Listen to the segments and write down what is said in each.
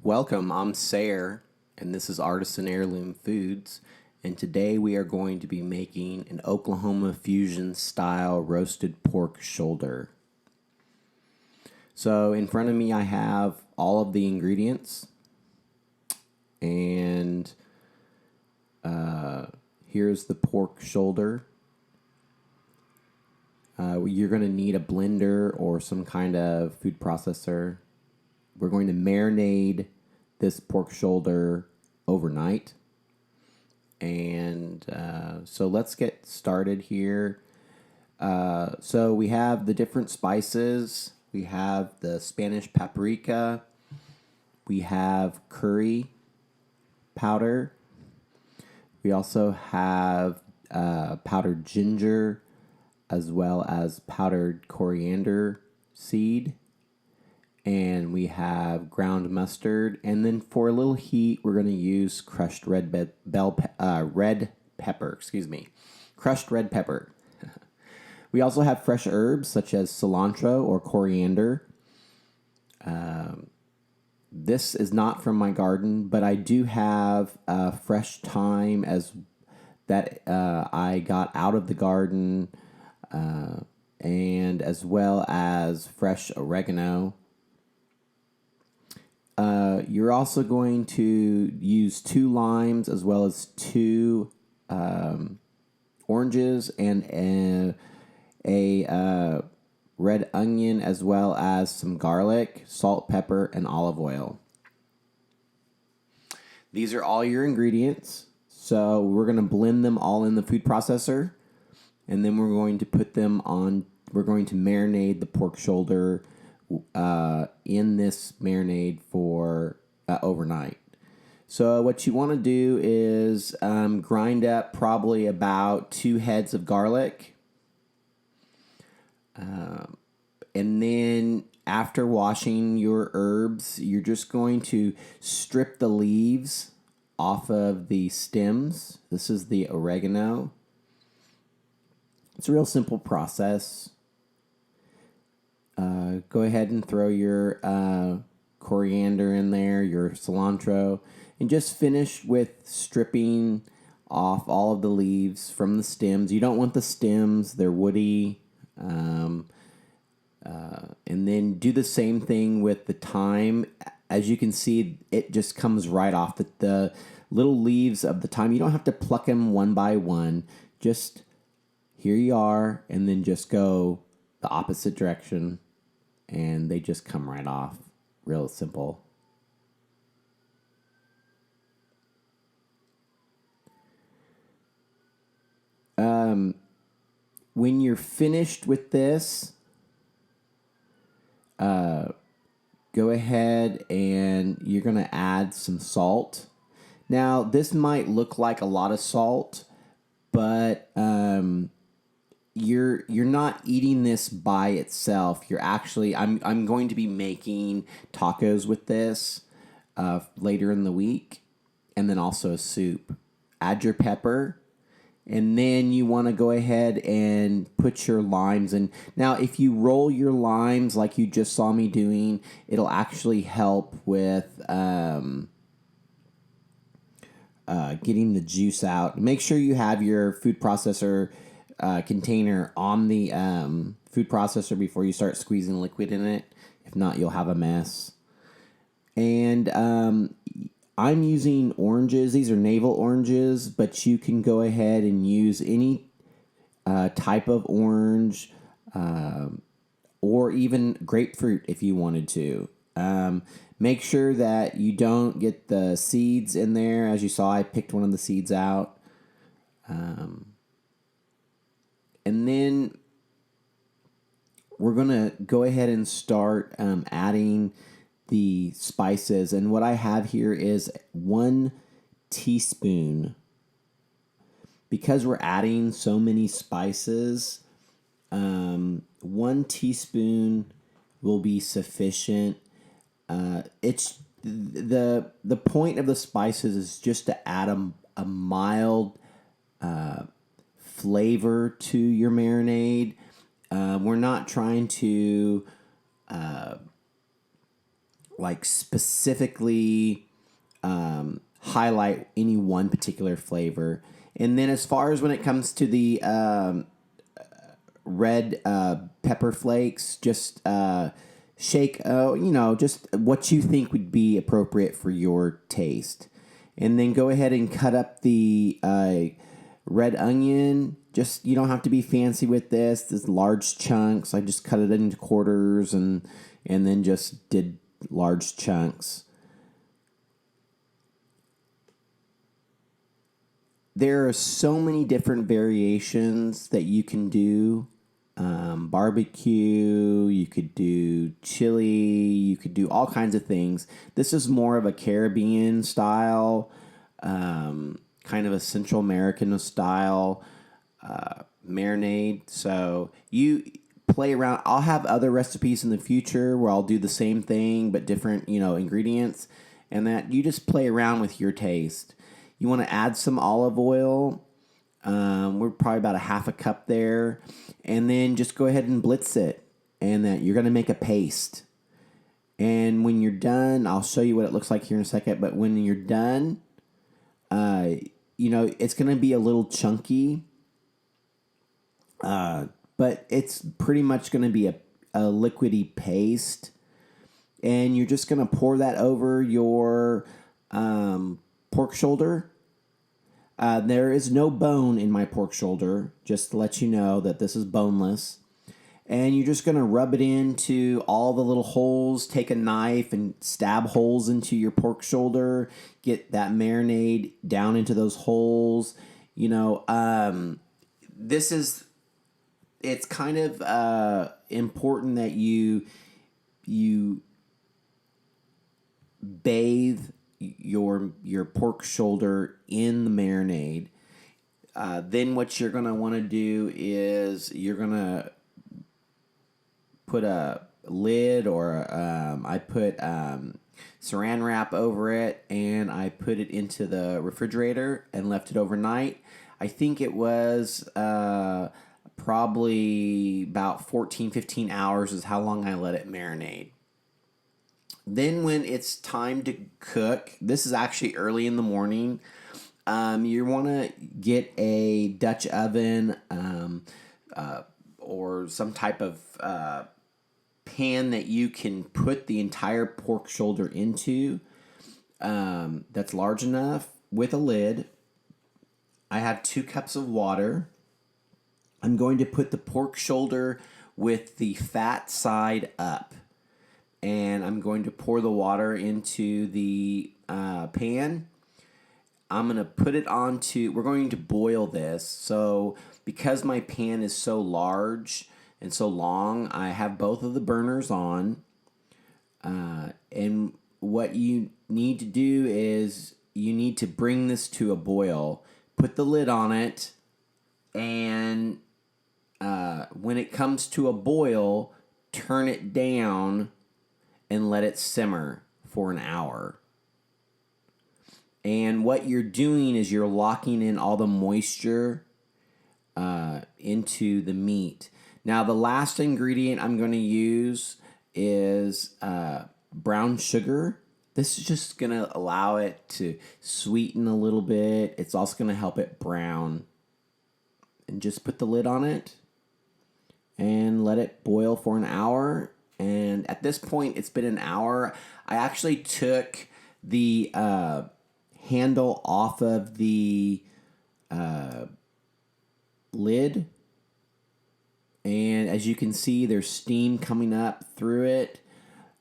Welcome, I'm Sayer, and this is Artisan Heirloom Foods. And today we are going to be making an Oklahoma fusion style roasted pork shoulder. So in front of me, I have all of the ingredients, and here's the pork shoulder. You're going to need a blender or some kind of food processor. We're going to marinate this pork shoulder overnight. And so let's get started here. So we have the different spices. We have the Spanish paprika. We have curry powder. We also have powdered ginger, as well as powdered coriander seed. And we have ground mustard. And then for a little heat, we're going to use crushed red pepper. Crushed red pepper. We also have fresh herbs such as cilantro or coriander. This is not from my garden, but I do have fresh thyme that I got out of the garden, and as well as fresh oregano. You're also going to use 2 limes as well as 2 oranges and a red onion, as well as some garlic, salt, pepper, and olive oil. These are all your ingredients. So we're going to blend them all in the food processor, and then we're going to marinate the pork shoulder in this marinade for overnight. So what you want to do is grind up probably about 2 heads of garlic. And then after washing your herbs, you're just going to strip the leaves off of the stems. This is the oregano. It's a real simple process. Go ahead and throw your coriander in there, your cilantro, and just finish with stripping off all of the leaves from the stems. You don't want the stems, they're woody. And then do the same thing with the thyme. As you can see, it just comes right off the little leaves of the thyme. You don't have to pluck them one by one. Just here you are, and then just go the opposite direction, and they just come right off. Real simple. When you're finished with this, go ahead and you're going to add some salt. Now, this might look like a lot of salt, but you're not eating this by itself. You're actually I'm going to be making tacos with this later in the week, and then also a soup. Add your pepper. And then you want to go ahead and put your limes in. Now, if you roll your limes like you just saw me doing, it'll actually help with getting the juice out. Make sure you have your food processor container on the food processor before you start squeezing liquid in it. If not, you'll have a mess. And I'm using oranges. These are navel oranges, but you can go ahead and use any type of orange or even grapefruit if you wanted to. Make sure that you don't get the seeds in there. As you saw, I picked one of the seeds out. And then we're going to go ahead and start adding the spices. And what I have here is 1 teaspoon. Because we're adding so many spices, 1 teaspoon will be sufficient. It's the point of the spices is just to add a mild flavor to your marinade. We're not trying to like specifically highlight any one particular flavor. And then as far as when it comes to the red pepper flakes, just shake, just what you think would be appropriate for your taste. And then go ahead and cut up the red onion. Just, you don't have to be fancy with this. This large chunks. I just cut it into quarters and then just did large chunks. There are so many different variations that you can do. Barbecue, you could do chili, you could do all kinds of things. This is more of a Caribbean style, kind of a Central American style marinade. So you play around. I'll have other recipes in the future where I'll do the same thing but different, ingredients, and that you just play around with your taste. You want to add some olive oil. We're probably about a half a cup there. And then just go ahead and blitz it. And that you're going to make a paste. And when you're done, I'll show you what it looks like here in a second. But when you're done, it's going to be a little chunky. But it's pretty much going to be a liquidy paste. And you're just going to pour that over your pork shoulder. There is no bone in my pork shoulder, just to let you know that this is boneless. And you're just going to rub it into all the little holes. Take a knife and stab holes into your pork shoulder. Get that marinade down into those holes. It's kind of important that you bathe your pork shoulder in the marinade. Then what you're going to want to do is you're going to put a lid or I put saran wrap over it, and I put it into the refrigerator and left it overnight. I think it was probably about 14-15 hours is how long I let it marinate. Then when it's time to cook, this is actually early in the morning, you want to get a Dutch oven or some type of pan that you can put the entire pork shoulder into that's large enough with a lid. I have 2 cups of water. I'm going to put the pork shoulder with the fat side up. And I'm going to pour the water into the pan. I'm going to put it we're going to boil this. So because my pan is so large and so long, I have both of the burners on. And what you need to do is you need to bring this to a boil. Put the lid on it. And when it comes to a boil, turn it down and let it simmer for an hour. And what you're doing is you're locking in all the moisture into the meat. Now, the last ingredient I'm going to use is brown sugar. This is just going to allow it to sweeten a little bit. It's also going to help it brown. And just put the lid on it and let it boil for an hour. And at this point, it's been an hour. I actually took the handle off of the lid. And as you can see, there's steam coming up through it.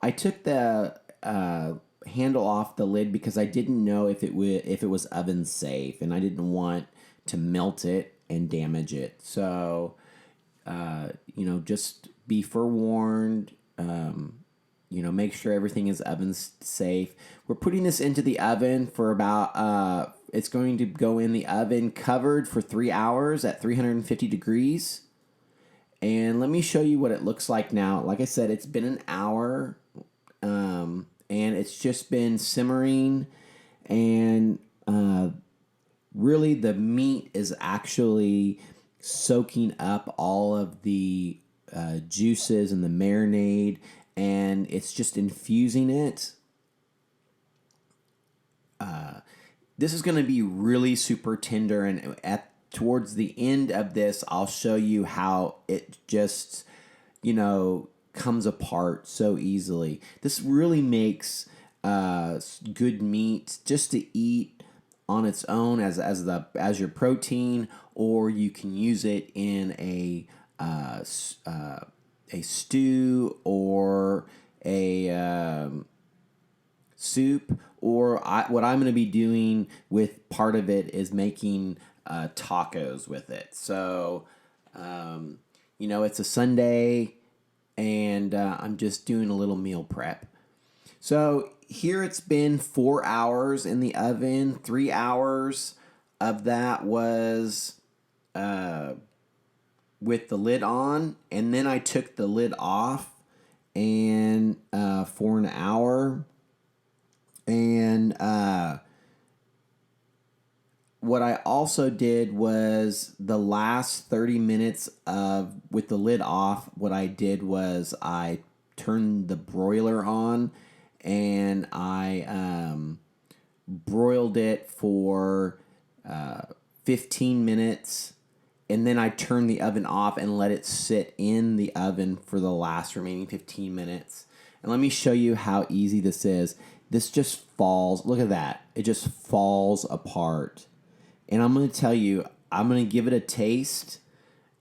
I took the handle off the lid because I didn't know if it was oven safe. And I didn't want to melt it and damage it. So, just be forewarned. Make sure everything is oven safe. We're putting this into the oven for about, it's going to go in the oven covered for 3 hours at 350 degrees. And let me show you what it looks like now. Like I said, it's been an hour, and it's just been simmering, and really the meat is actually soaking up all of the juices and the marinade, and it's just infusing it. This is going to be really super tender, and towards the end of this, I'll show you how it just, comes apart so easily. This really makes good meat just to eat on its own as your protein, or you can use it in a stew or a soup, or what I'm going to be doing with part of it is making tacos with it. So, it's a Sunday, and I'm just doing a little meal prep. So here it's been 4 hours in the oven. 3 hours of that was with the lid on, and then I took the lid off and for an hour. And what I also did was the last 30 minutes with the lid off, what I did was I turned the broiler on, and I broiled it for 15 minutes, and then I turned the oven off and let it sit in the oven for the last remaining 15 minutes. And let me show you how easy this is. This just falls. Look at that. It just falls apart. And I'm going to tell you, I'm going to give it a taste,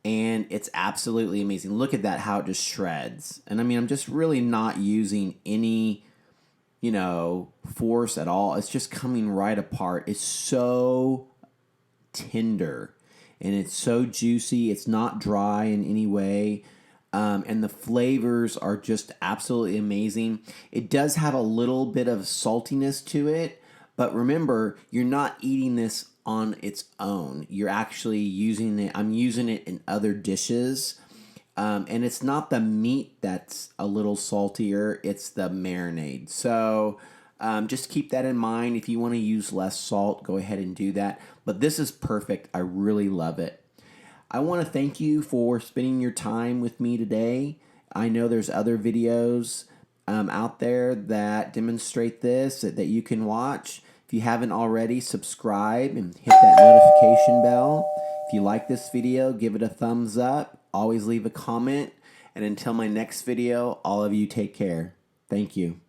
and it's absolutely amazing. Look at that, how it just shreds. And I mean, I'm just really not using any, force at all. It's just coming right apart. It's so tender, and it's so juicy. It's not dry in any way. And the flavors are just absolutely amazing. It does have a little bit of saltiness to it, but remember, you're not eating this on its own. You're actually using it. I'm using it in other dishes. And it's not the meat that's a little saltier, it's the marinade. So just keep that in mind. If you want to use less salt, go ahead and do that. But this is perfect. I really love it. I want to thank you for spending your time with me today. I know there's other videos out there that demonstrate this that you can watch. If you haven't already, subscribe and hit that notification bell. If you like this video, give it a thumbs up. Always leave a comment. And until my next video, all of you take care. Thank you.